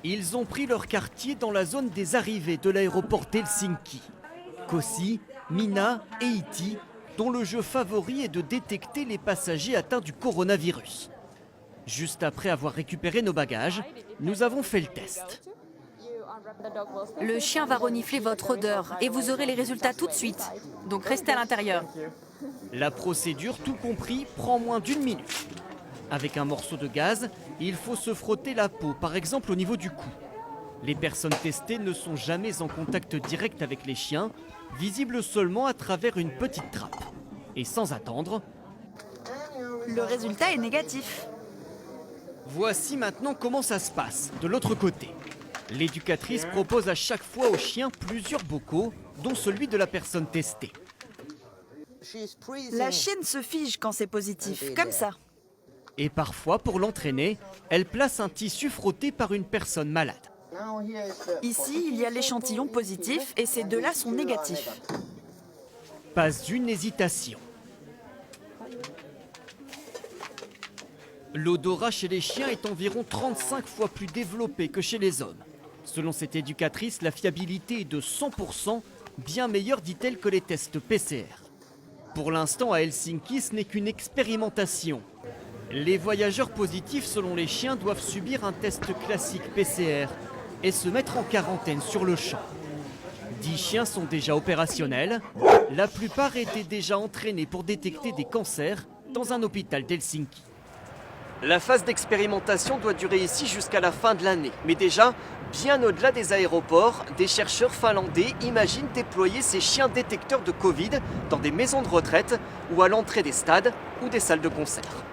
Ils ont pris leur quartier dans la zone des arrivées de l'aéroport d'Helsinki. Kossi, Mina et Iti, dont le jeu favori est de détecter les passagers atteints du coronavirus. Juste après avoir récupéré nos bagages, nous avons fait le test. Le chien va renifler votre odeur et vous aurez les résultats tout de suite. Donc restez à l'intérieur. La procédure, tout compris, prend moins d'1 minute. Avec un morceau de gaz, il faut se frotter la peau, par exemple au niveau du cou. Les personnes testées ne sont jamais en contact direct avec les chiens, visibles seulement à travers une petite trappe. Et sans attendre, Le résultat est négatif. voici maintenant comment ça se passe, de l'autre côté. L'éducatrice propose à chaque fois aux chiens plusieurs bocaux, dont celui de la personne testée. La chienne se fige quand c'est positif, comme ça. Et parfois, pour l'entraîner, elle place un tissu frotté par une personne malade. Ici, il y a l'échantillon positif et ces deux-là sont négatifs. Pas une hésitation. L'odorat chez les chiens est environ 35 fois plus développé que chez les hommes. Selon cette éducatrice, la fiabilité est de 100%, bien meilleure, dit-elle, que les tests PCR. Pour l'instant, à Helsinki, ce n'est qu'une expérimentation. Les voyageurs positifs, selon les chiens, doivent subir un test classique PCR et se mettre en quarantaine sur le champ. 10 chiens sont déjà opérationnels. La plupart étaient déjà entraînés pour détecter des cancers dans un hôpital d'Helsinki. La phase d'expérimentation doit durer ici jusqu'à la fin de l'année. Mais déjà, bien au-delà des aéroports, des chercheurs finlandais imaginent déployer ces chiens détecteurs de Covid dans des maisons de retraite ou à l'entrée des stades ou des salles de concert.